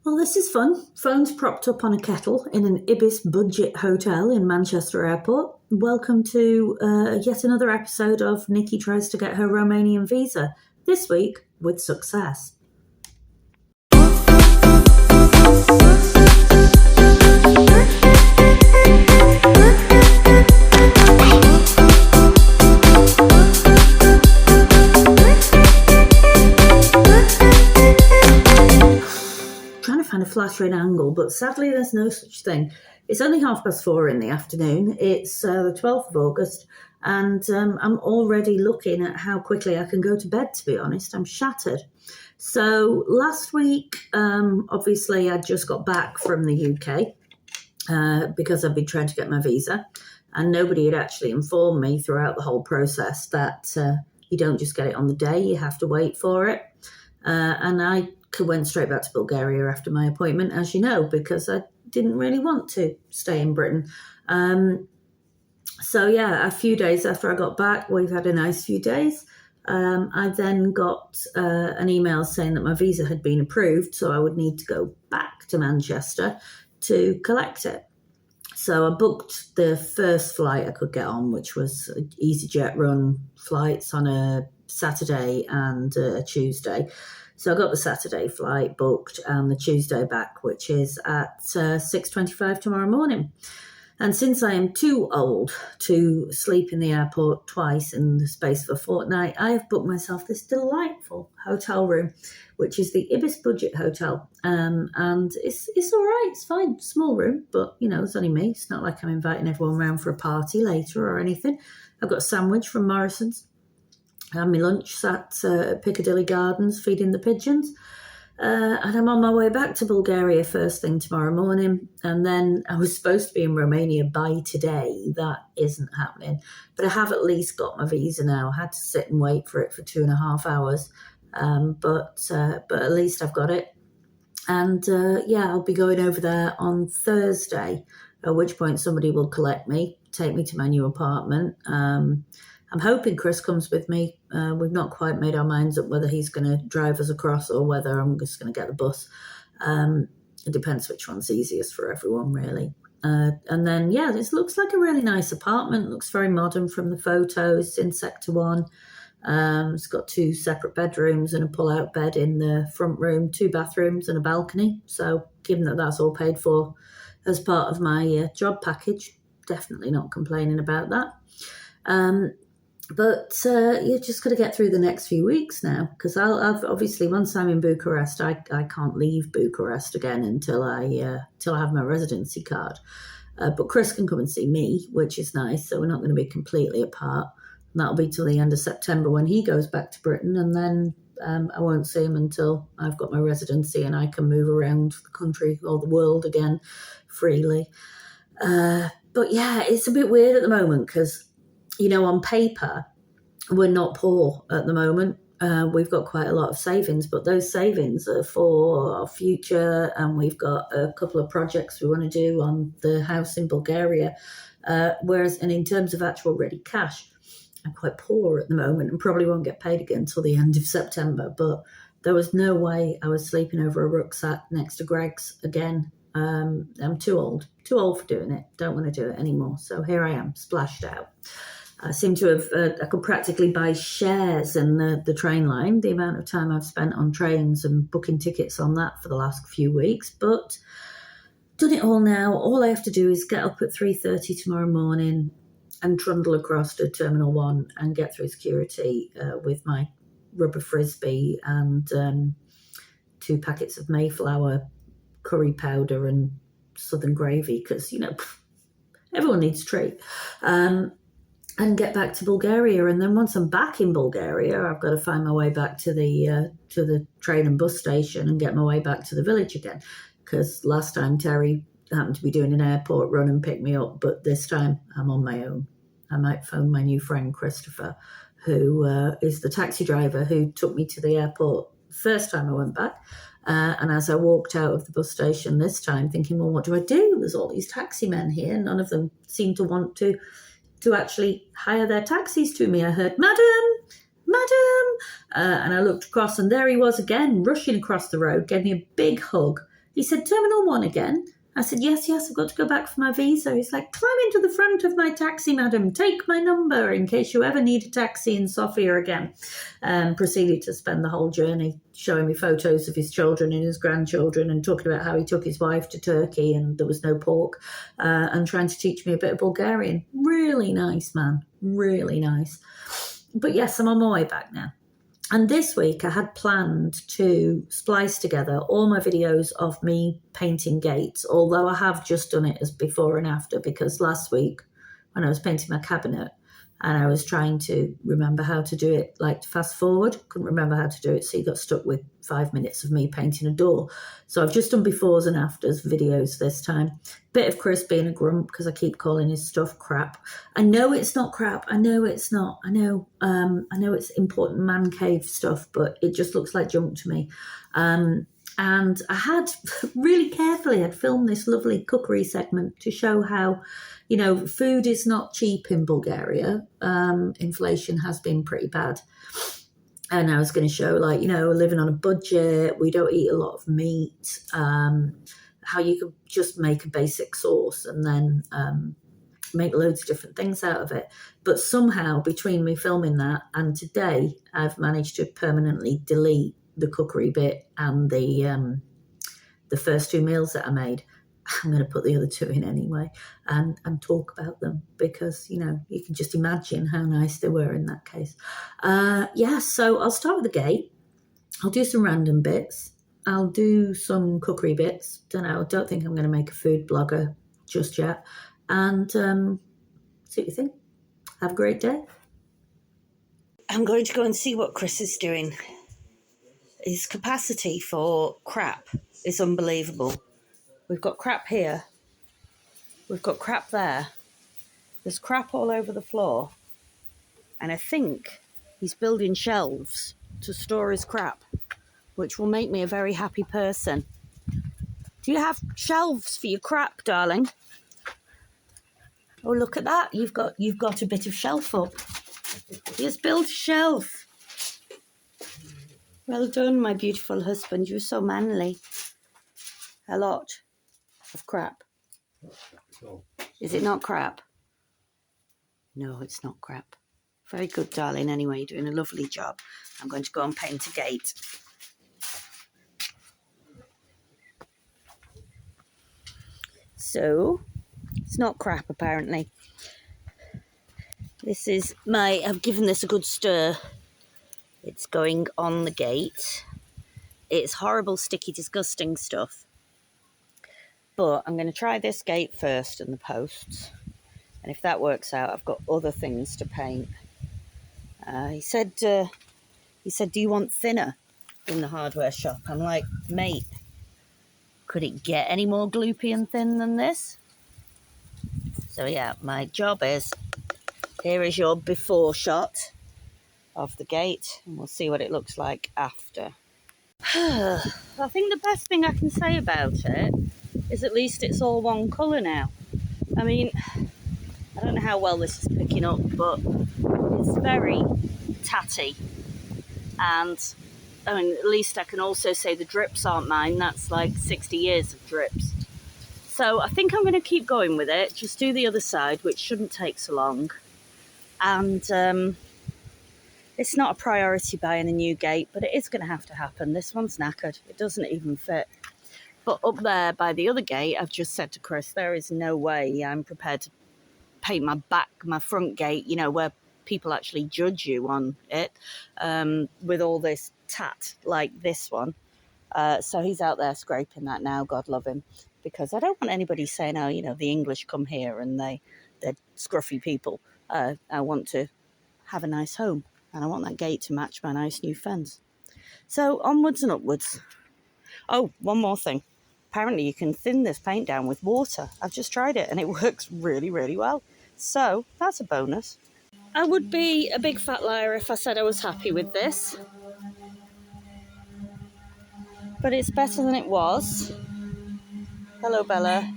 Well, this is fun. Phone's propped up on a kettle in an Ibis budget hotel in Manchester Airport. Welcome to yet another episode of Nikki Tries to Get Her Romanian Visa, this week with success. Find a flattering angle, but sadly there's no such thing. It's only 4:30 in the afternoon. It's the 12th of August, and I'm already looking at how quickly I can go to bed, to be honest. I'm shattered. So last week, obviously I just got back from the UK because I've been trying to get my visa, and nobody had actually informed me throughout the whole process that you don't just get it on the day, you have to wait for it. And I went straight back to Bulgaria after my appointment, as you know, because I didn't really want to stay in Britain. So yeah, a few days after I got back, we've had a nice few days. I then got an email saying that my visa had been approved, so I would need to go back to Manchester to collect it. So I booked the first flight I could get on, which was EasyJet run flights on a Saturday and a Tuesday. So I got the Saturday flight booked and the Tuesday back, which is at 6:25 tomorrow morning. And since I am too old to sleep in the airport twice in the space of a fortnight, I have booked myself this delightful hotel room, which is the Ibis Budget Hotel. And it's all right, it's fine, small room, but, you know, it's only me. It's not like I'm inviting everyone around for a party later or anything. I've got a sandwich from Morrison's. I had my lunch, sat at Piccadilly Gardens feeding the pigeons. And I'm on my way back to Bulgaria first thing tomorrow morning. And then I was supposed to be in Romania by today. That isn't happening. But I have at least got my visa now. I had to sit and wait for it for 2.5 hours. But at least I've got it. And I'll be going over there on Thursday, at which point somebody will collect me, take me to my new apartment. I'm hoping Chris comes with me. We've not quite made our minds up whether he's going to drive us across or whether I'm just going to get the bus. It depends which one's easiest for everyone, really. And then, this looks like a really nice apartment. It looks very modern from the photos in Sector 1. It's got 2 separate bedrooms and a pull-out bed in the front room, 2 bathrooms and a balcony. So given that that's all paid for as part of my job package, definitely not complaining about that. But you're just got to get through the next few weeks now, because I've obviously, once I'm in Bucharest, I can't leave Bucharest again until I have my residency card. But Chris can come and see me, which is nice, so we're not going to be completely apart. And that'll be till the end of September when he goes back to Britain, and then I won't see him until I've got my residency and I can move around the country or the world again freely. But yeah, it's a bit weird at the moment because, you know, on paper, we're not poor at the moment. We've got quite a lot of savings, but those savings are for our future, and we've got a couple of projects we want to do on the house in Bulgaria. And in terms of actual ready cash, I'm quite poor at the moment and probably won't get paid again until the end of September. But there was no way I was sleeping over a rucksack next to Greg's again. I'm too old for doing it. Don't want to do it anymore. So here I am, splashed out. I seem to have, I could practically buy shares in the train line, the amount of time I've spent on trains and booking tickets on that for the last few weeks. But done it all now. All I have to do is get up at 3:30 tomorrow morning and trundle across to Terminal 1 and get through security with my rubber frisbee and 2 packets of Mayflower curry powder and southern gravy, because, you know, everyone needs a treat. And get back to Bulgaria. And then once I'm back in Bulgaria, I've got to find my way back to the train and bus station and get my way back to the village again. Because last time Terry happened to be doing an airport run and picked me up, but this time I'm on my own. I might phone my new friend Christopher, who is the taxi driver who took me to the airport the first time I went back. And as I walked out of the bus station this time, thinking, well, what do I do? There's all these taxi men here. None of them seem to want to actually hire their taxis to me. I heard, madam, and I looked across, and there he was again, rushing across the road, gave me a big hug, He said, Terminal 1 again? I said, yes, I've got to go back for my visa. He's like, climb into the front of my taxi, madam. Take my number in case you ever need a taxi in Sofia again. Proceeded to spend the whole journey showing me photos of his children and his grandchildren and talking about how he took his wife to Turkey and there was no pork, and trying to teach me a bit of Bulgarian. Really nice man, really nice. But yes, I'm on my way back now. And this week I had planned to splice together all my videos of me painting gates, although I have just done it as before and after, because last week when I was painting my cabinet and I was trying to remember how to do it, like fast forward, couldn't remember how to do it, so you got stuck with 5 minutes of me painting a door. So I've just done befores and afters videos this time. Bit of Chris being a grump because I keep calling his stuff crap. I know it's not crap. I know it's not. I know it's important man cave stuff, but it just looks like junk to me. And I had really carefully, I'd filmed this lovely cookery segment to show how, food is not cheap in Bulgaria. Inflation has been pretty bad. And I was going to show, living on a budget, we don't eat a lot of meat, how you could just make a basic sauce and then make loads of different things out of it. But somehow, between me filming that and today, I've managed to permanently delete the cookery bit and the first 2 meals that I made. I'm going to put the other 2 in anyway and talk about them because, you can just imagine how nice they were in that case. So I'll start with the gate. I'll do some random bits. I'll do some cookery bits. Don't think I'm going to make a food blogger just yet. And see what you think. Have a great day. I'm going to go and see what Chris is doing. His capacity for crap is unbelievable. We've got crap here. We've got crap there. There's crap all over the floor. And I think he's building shelves to store his crap, which will make me a very happy person. Do you have shelves for your crap, darling? Oh, look at that. You've got a bit of shelf up. He's built a shelf. Well done, my beautiful husband. You're so manly. A lot of crap. Is it not crap? No, it's not crap. Very good, darling. Anyway, you're doing a lovely job. I'm going to go and paint a gate. So, it's not crap, apparently. This is I've given this a good stir. It's going on the gate. It's horrible, sticky, disgusting stuff. But I'm going to try this gate first and the posts. And if that works out, I've got other things to paint. He said, do you want thinner in the hardware shop? I'm like, mate, could it get any more gloopy and thin than this? So yeah, my job is, here is your before shot of the gate, and we'll see what it looks like after. I think the best thing I can say about it is at least it's all one colour now. I mean, I don't know how well this is picking up, but it's very tatty. And I mean, at least I can also say the drips aren't mine. That's like 60 years of drips. So I think I'm going to keep going with it. Just do the other side, which shouldn't take so long. And it's not a priority buying a new gate, but it is going to have to happen. This one's knackered. It doesn't even fit. But up there by the other gate, I've just said to Chris, there is no way I'm prepared to paint my front gate, where people actually judge you on it, with all this tat like this one. So he's out there scraping that now, God love him, because I don't want anybody saying, oh, the English come here and they're scruffy people. I want to have a nice home, and I want that gate to match my nice new fence. So onwards and upwards. Oh, one more thing. Apparently you can thin this paint down with water. I've just tried it and it works really, really well. So that's a bonus. I would be a big fat liar if I said I was happy with this. But it's better than it was. Hello, Bella.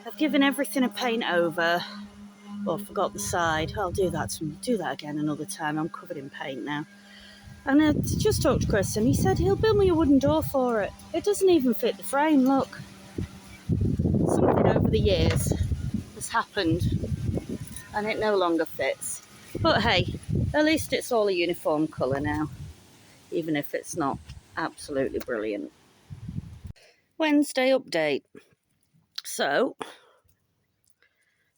I've given everything a paint over. Oh, I forgot the side. I'll do that again another time. I'm covered in paint now. And I just talked to Chris and he said he'll build me a wooden door for it. It doesn't even fit the frame, look. Something over the years has happened and it no longer fits. But hey, at least it's all a uniform colour now, even if it's not absolutely brilliant. Wednesday update. So,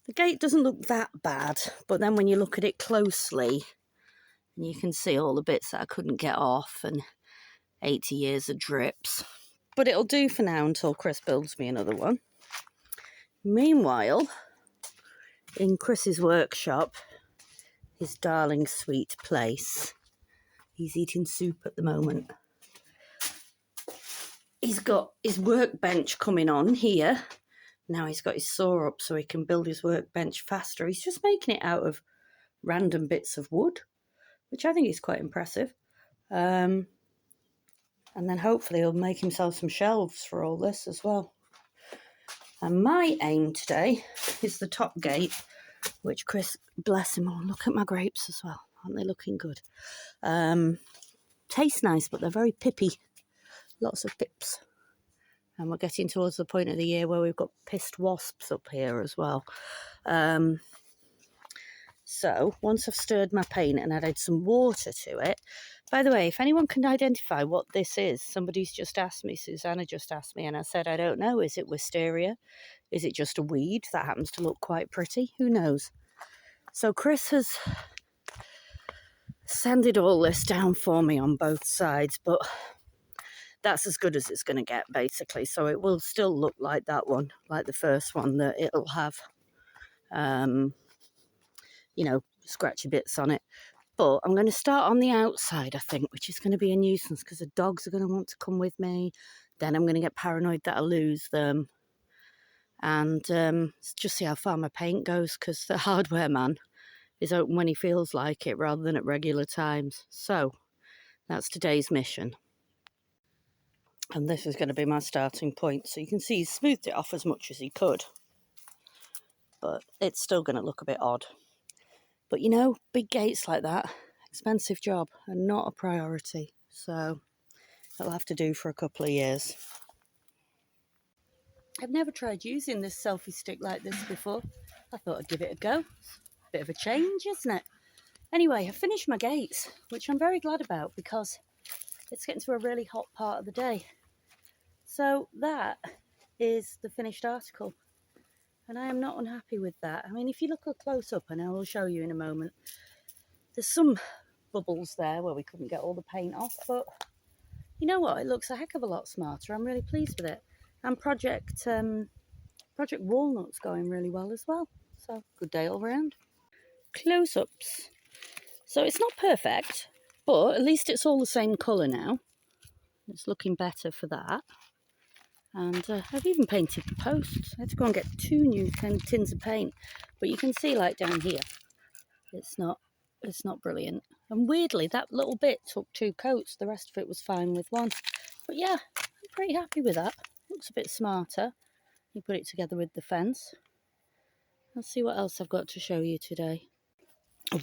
the gate doesn't look that bad, but then when you look at it closely, you can see all the bits that I couldn't get off and 80 years of drips. But it'll do for now until Chris builds me another one. Meanwhile, in Chris's workshop, his darling sweet place, he's eating soup at the moment. He's got his workbench coming on here. Now he's got his saw up so he can build his workbench faster. He's just making it out of random bits of wood, which I think is quite impressive. And then hopefully he'll make himself some shelves for all this as well. And my aim today is the top gate, which Chris, bless him, oh, look at my grapes as well. Aren't they looking good? Taste nice, but they're very pippy. Lots of pips. And we're getting towards the point of the year where we've got pissed wasps up here as well. So once I've stirred my paint and added some water to it, by the way, if anyone can identify what this is, somebody's just asked me, Susanna just asked me, and I said, I don't know. Is it wisteria? Is it just a weed that happens to look quite pretty? Who knows? So Chris has sanded all this down for me on both sides, but that's as good as it's going to get, basically. So it will still look like that one, like the first one, that it'll have, scratchy bits on it. But I'm going to start on the outside, I think, which is going to be a nuisance because the dogs are going to want to come with me. Then I'm going to get paranoid that I'll lose them. And just see how far my paint goes, because the hardware man is open when he feels like it rather than at regular times. So that's today's mission. And this is going to be my starting point. So you can see he smoothed it off as much as he could. But it's still going to look a bit odd. But you know, big gates like that, expensive job and not a priority. So it'll have to do for a couple of years. I've never tried using this selfie stick like this before. I thought I'd give it a go. Bit of a change, isn't it? Anyway, I finished my gates, which I'm very glad about because it's getting to a really hot part of the day. So that is the finished article. And I am not unhappy with that. I mean, if you look a close up, and I will show you in a moment, there's some bubbles there where we couldn't get all the paint off, but you know what? It looks a heck of a lot smarter. I'm really pleased with it. And Project Walnut's going really well as well. So good day all round. Close-ups. So it's not perfect, but at least it's all the same colour now. It's looking better for that. And I've even painted the posts. I had to go and get 2 new tins of paint. But you can see, like down here, it's not brilliant. And weirdly, that little bit took 2 coats. The rest of it was fine with 1. But yeah, I'm pretty happy with that. Looks a bit smarter. You put it together with the fence. Let's see what else I've got to show you today.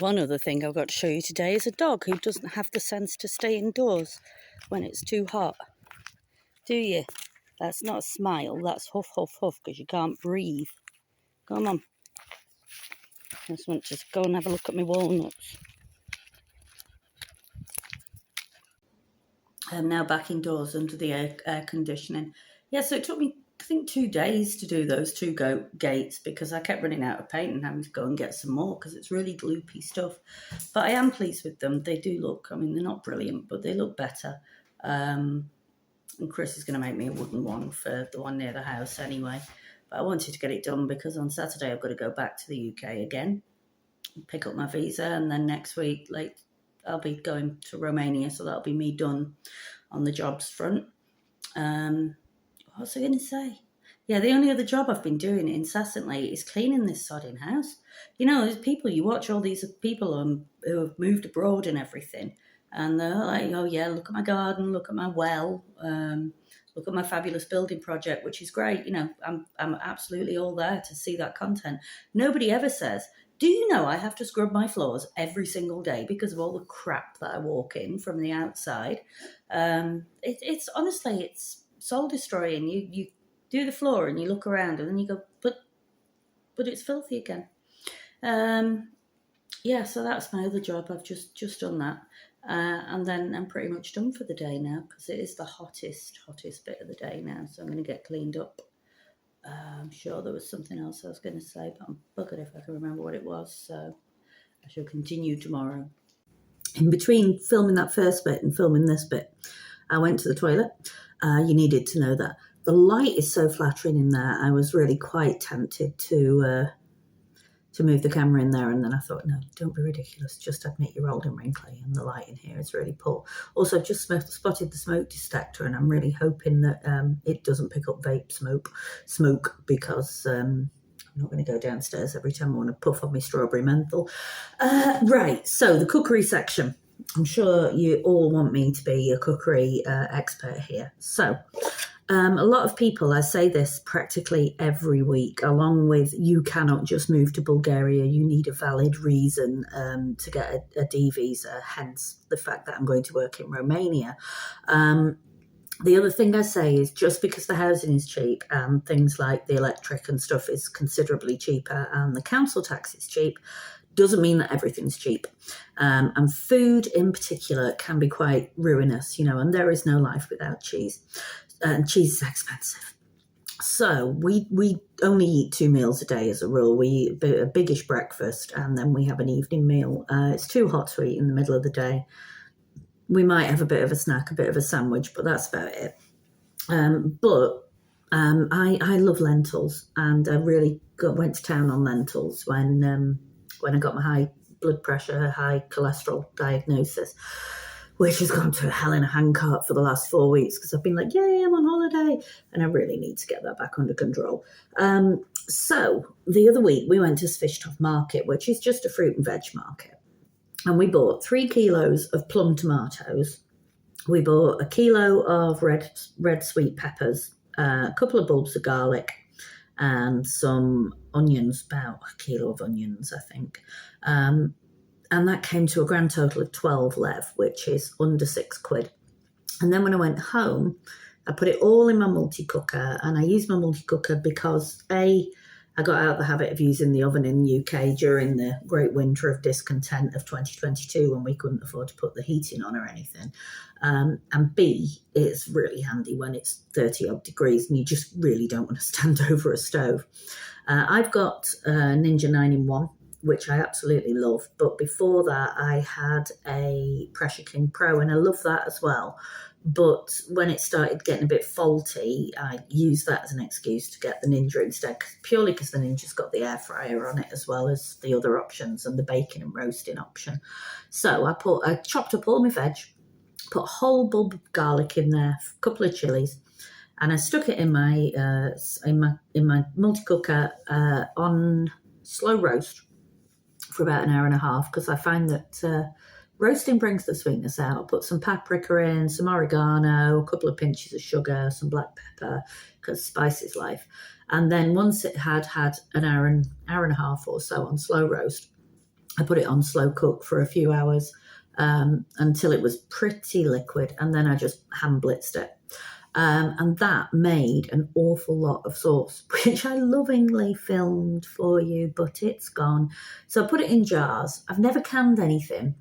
One other thing I've got to show you today is a dog who doesn't have the sense to stay indoors when it's too hot. Do you? That's not a smile, that's huff, huff, huff, because you can't breathe. Come on. I just want to go and have a look at my walnuts. I'm now back indoors under the air conditioning. Yeah, so it took me, I think, 2 days to do those 2 gates because I kept running out of paint and having to go and get some more because it's really gloopy stuff. But I am pleased with them. They do look, I mean, they're not brilliant, but they look better. And Chris is going to make me a wooden one for the one near the house anyway. But I wanted to get it done because on Saturday I've got to go back to the UK again, pick up my visa, and then next week I'll be going to Romania, so that'll be me done on the jobs front. What was I going to say? Yeah, the only other job I've been doing incessantly is cleaning this sodding house. You know, there's people, you watch all these people who have moved abroad and everything, and they're like, oh yeah, look at my garden, look at my well, look at my fabulous building project, which is great. You know, I'm absolutely all there to see that content. Nobody ever says, Do you know I have to scrub my floors every single day because of all the crap that I walk in from the outside? It's honestly, it's soul destroying. You do the floor and you look around and then you go, but it's filthy again. Yeah, so that's my other job. I've just done that, and then I'm pretty much done for the day now because it is the hottest bit of the day now. So I'm going to get cleaned up. I'm sure there was something else I was going to say, but I'm buggered if I can remember what it was. So I shall continue tomorrow. In between filming that first bit and filming this bit, I went to the toilet. You needed to know that. The light is so flattering in there. I was really quite tempted to move the camera in there, and then I thought, no, don't be ridiculous. Just admit you're old and wrinkly, and the light in here is really poor. Also, I've just spotted the smoke detector, and I'm really hoping that it doesn't pick up vape smoke because I'm not going to go downstairs every time I want to puff on my strawberry menthol. Right, so the cookery section. I'm sure you all want me to be a cookery expert here. So a lot of people, I say this practically every week, along with you cannot just move to Bulgaria, you need a valid reason to get a D visa, hence the fact that I'm going to work in Romania. The other thing I say is just because the housing is cheap and things like the electric and stuff is considerably cheaper and the council tax is cheap, doesn't mean that everything's cheap. And food in particular can be quite ruinous, and there is no life without cheese. And cheese is expensive. So we only eat 2 meals a day as a rule. We eat a biggish breakfast and then we have an evening meal. It's too hot to eat in the middle of the day. We might have a bit of a snack, a bit of a sandwich, but that's about it. I love lentils, and I really went to town on lentils when I got my high blood pressure, high cholesterol diagnosis, which has gone to hell in a handcart for the last 4 weeks because I've been like, yay, I'm on holiday, and I really need to get that back under control. So the other week we went to Svishtov Market, which is just a fruit and veg market, and we bought 3 kilos of plum tomatoes. We bought a kilo of red sweet peppers, a couple of bulbs of garlic, and some onions, about a kilo of onions, I think. And that came to a grand total of 12 lev, which is under £6. And then when I went home, I put it all in my multi-cooker, and I used my multi-cooker because I got out of the habit of using the oven in the UK during the great winter of discontent of 2022 when we couldn't afford to put the heating on or anything. And B, it's really handy when it's 30 odd degrees and you just really don't want to stand over a stove. I've got a Ninja 9-in-1, which I absolutely love. But before that, I had a Pressure King Pro, and I love that as well. But when it started getting a bit faulty, I used that as an excuse to get the Ninja instead, purely because the Ninja's got the air fryer on it as well as the other options and the baking and roasting option. So I chopped up all my veg, put a whole bulb of garlic in there, a couple of chilies, and I stuck it in my multi-cooker on slow roast for about an hour and a half, because I find that roasting brings the sweetness out. I'll put some paprika in, some oregano, a couple of pinches of sugar, some black pepper, because spice is life. And then once it had an hour and a half or so on slow roast, I put it on slow cook for a few hours until it was pretty liquid, and then I just hand blitzed it. And that made an awful lot of sauce, which I lovingly filmed for you, but it's gone. So I put it in jars. I've never canned anything,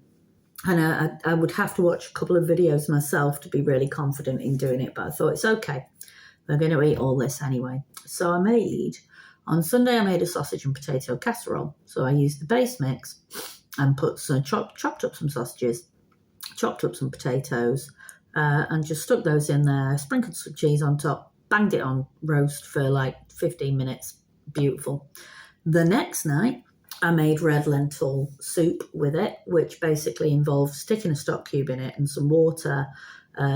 and I would have to watch a couple of videos myself to be really confident in doing it, but I thought it's okay. We're going to eat all this anyway. So on Sunday, I made a sausage and potato casserole. So I used the base mix and chopped up some sausages, chopped up some potatoes, and just stuck those in there, sprinkled some cheese on top, banged it on roast for like 15 minutes. Beautiful. The next night, I made red lentil soup with it, which basically involves sticking a stock cube in it and some water,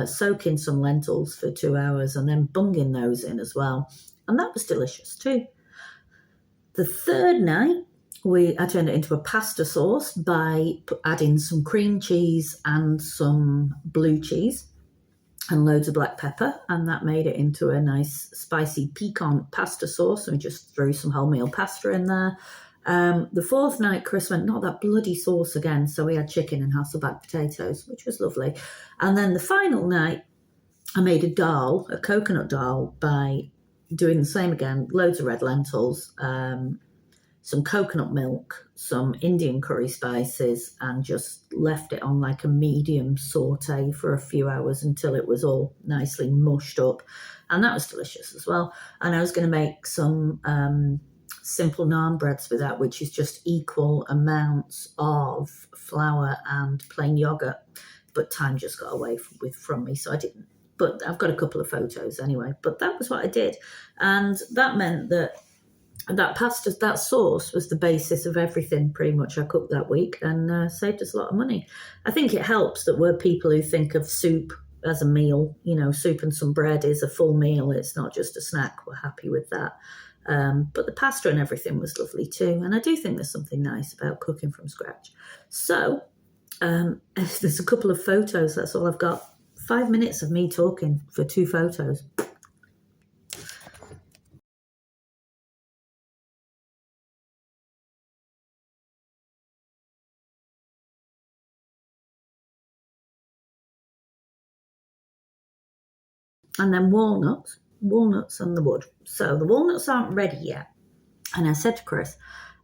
soaking some lentils for 2 hours, and then bunging those in as well. And that was delicious too. The third night, I turned it into a pasta sauce by adding some cream cheese and some blue cheese and loads of black pepper, and that made it into a nice spicy piquant pasta sauce. And we just threw some wholemeal pasta in there, The fourth night, Chris went, not that bloody sauce again. So we had chicken and Hasselback potatoes, which was lovely. And then the final night, I made a coconut dal, by doing the same again, loads of red lentils, some coconut milk, some Indian curry spices, and just left it on like a medium saute for a few hours until it was all nicely mushed up. And that was delicious as well. And I was going to make some simple naan breads with that, which is just equal amounts of flour and plain yogurt. But time just got away from me, so I didn't. But I've got a couple of photos anyway. But that was what I did. And that meant that pasta, that sauce was the basis of everything pretty much I cooked that week, and saved us a lot of money. I think it helps that we're people who think of soup as a meal. You know, soup and some bread is a full meal. It's not just a snack. We're happy with that. But the pasta and everything was lovely too. And I do think there's something nice about cooking from scratch. So there's a couple of photos. That's all I've got. 5 minutes of me talking for 2 photos. And then walnuts on the wood. So the walnuts aren't ready yet. And I said to Chris,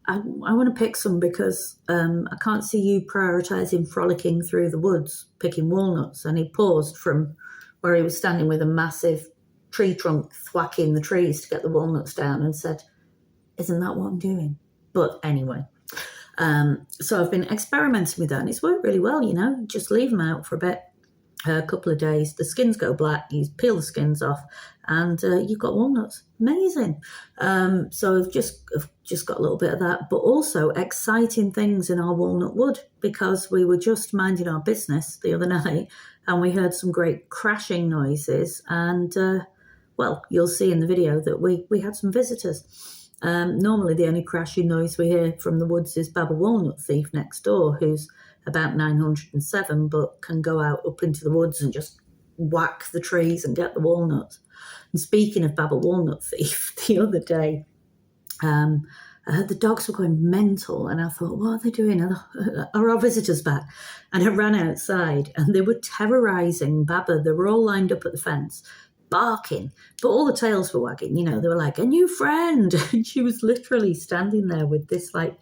I want to pick some because I can't see you prioritising frolicking through the woods, picking walnuts. And he paused from where he was standing with a massive tree trunk thwacking the trees to get the walnuts down and said, isn't that what I'm doing? But anyway, so I've been experimenting with that and it's worked really well, you know, just leave them out for a couple of days, the skins go black, you peel the skins off, and you've got walnuts. Amazing. So I've just got a little bit of that, but also exciting things in our walnut wood, because we were just minding our business the other night and we heard some great crashing noises, and well, you'll see in the video that we had some visitors. Normally the only crashing noise we hear from the woods is Baba Walnut Thief next door, who's about 907, but can go out up into the woods and just whack the trees and get the walnuts. And speaking of Baba Walnut Thief, the other day, I heard the dogs were going mental, and I thought, what are they doing? Are our visitors back? And I ran outside, and they were terrorising Baba. They were all lined up at the fence, barking, but all the tails were wagging. You know, they were like, a new friend. And she was literally standing there with this like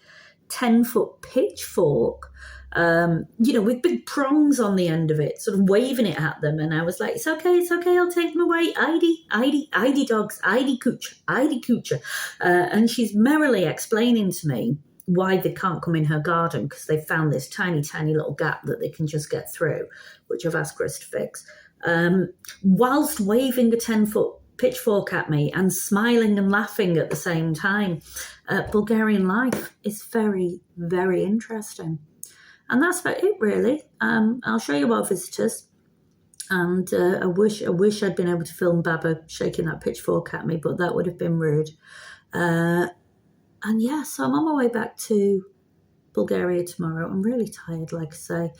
10-foot pitchfork, you know, with big prongs on the end of it, sort of waving it at them. And I was like, it's okay, I'll take them away. Heidi dogs, Heidi coocher. And she's merrily explaining to me why they can't come in her garden, because they found this tiny little gap that they can just get through, which I've asked Chris to fix. Whilst waving a 10-foot pitchfork at me and smiling and laughing at the same time. Bulgarian life is very, very interesting. And that's about it, really. I'll show you our visitors. And I wish I'd been able to film Baba shaking that pitchfork at me, but that would have been rude. And yeah, so I'm on my way back to Bulgaria tomorrow. I'm really tired, like I say.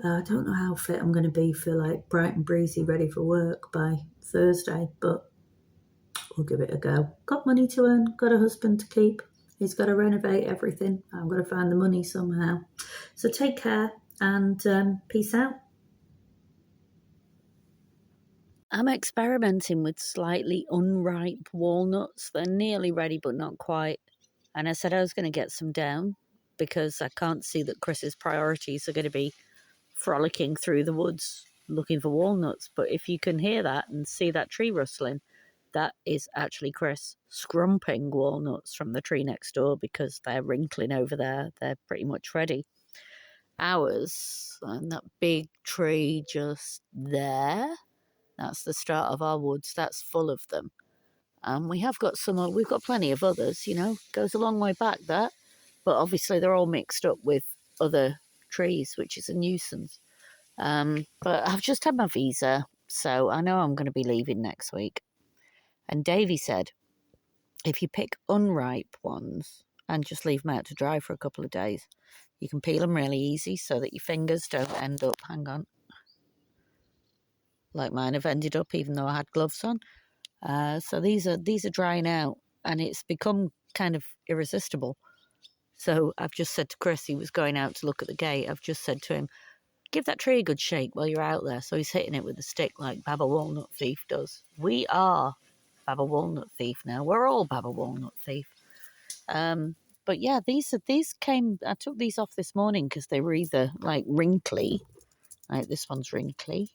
I don't know how fit I'm going to be for like bright and breezy, ready for work by Thursday, but we'll give it a go. Got money to earn, got a husband to keep. He's got to renovate everything. I've got to find the money somehow. So take care and peace out. I'm experimenting with slightly unripe walnuts. They're nearly ready, but not quite. And I said I was going to get some down because I can't see that Chris's priorities are going to be frolicking through the woods looking for walnuts. But if you can hear that and see that tree rustling, that is actually Chris scrumping walnuts from the tree next door because they're wrinkling over there. They're pretty much ready. Ours, and that big tree just there, that's the start of our woods. That's full of them. And we have got we've got plenty of others, you know, goes a long way back, that. But obviously they're all mixed up with other trees, which is a nuisance. But I've just had my visa, so I know I'm going to be leaving next week. And Davy said, if you pick unripe ones and just leave them out to dry for a couple of days, you can peel them really easy so that your fingers don't end up, hang on, like mine have ended up even though I had gloves on. So these are drying out and it's become kind of irresistible. So I've just said to Chris, he was going out to look at the gate, I've just said to him, give that tree a good shake while you're out there. So he's hitting it with a stick like Baba Walnut Thief does. We are Baba Walnut Thief now. We're all Baba Walnut Thief. But yeah, these came, I took these off this morning because they were either like wrinkly, like this one's wrinkly,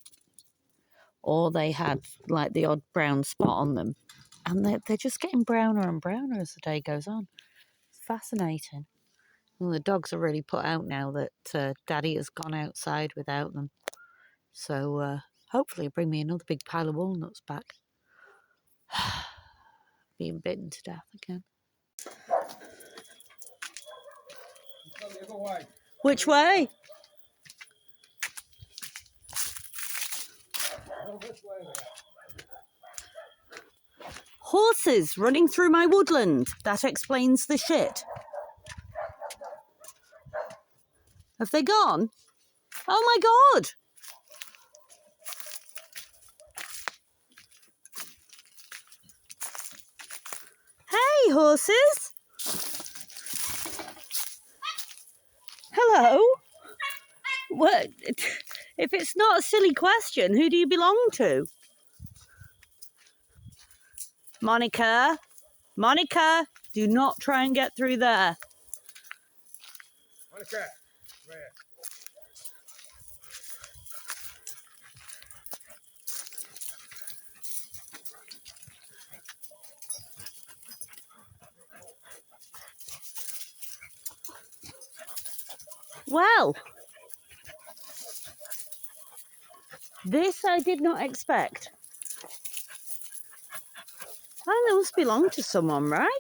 or they had like the odd brown spot on them. And they're just getting browner and browner as the day goes on. It's fascinating. Well, the dogs are really put out now that Daddy has gone outside without them. So hopefully bring me another big pile of walnuts back. Being bitten to death again. Which way? Horses running through my woodland. That explains the shit. Have they gone? Oh my God! Hey, horses! Hello? What? If it's not a silly question, who do you belong to? Monica? Monica, do not try and get through there. Monica, where? Well, this I did not expect. Oh, they must belong to someone, right?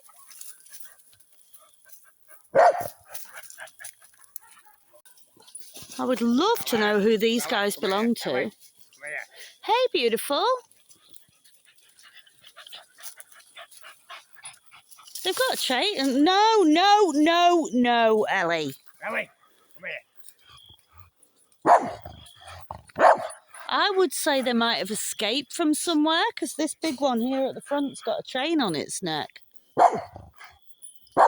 I would love to know who these guys belong to. Hey, beautiful. They've got a chain. No, no, no, no, Ellie. Ellie, come here. I would say they might have escaped from somewhere because this big one here at the front's got a chain on its neck.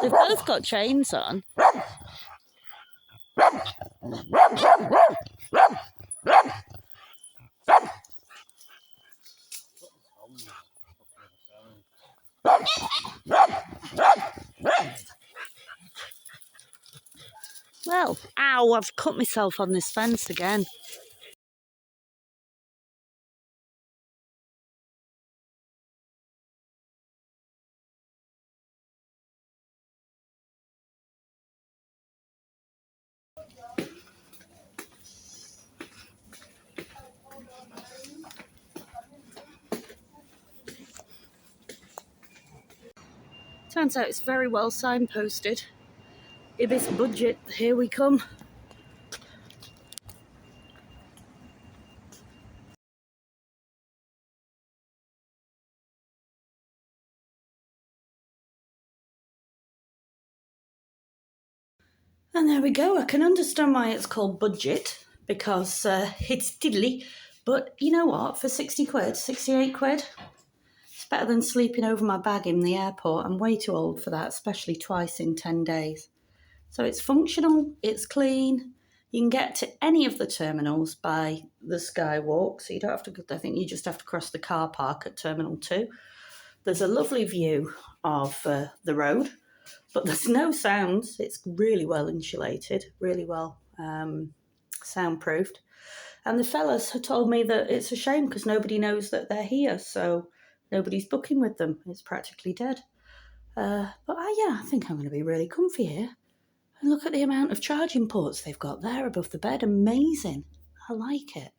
They've both got chains on. Well, ow, I've cut myself on this fence again. Turns out it's very well signposted. Ibis budget, here we come. And there we go. I can understand why it's called budget, because it's diddly. But you know what? For 60 quid, 68 quid, it's better than sleeping over my bag in the airport. I'm way too old for that, especially twice in 10 days. So it's functional, it's clean. You can get to any of the terminals by the Skywalk. So you don't have to, I think you just have to cross the car park at Terminal 2. There's a lovely view of the road. But there's no sounds. It's really well insulated, really well soundproofed. And the fellas had told me that it's a shame because nobody knows that they're here, so nobody's booking with them. It's practically dead. But yeah, I think I'm going to be really comfy here. And look at the amount of charging ports they've got there above the bed. Amazing. I like it.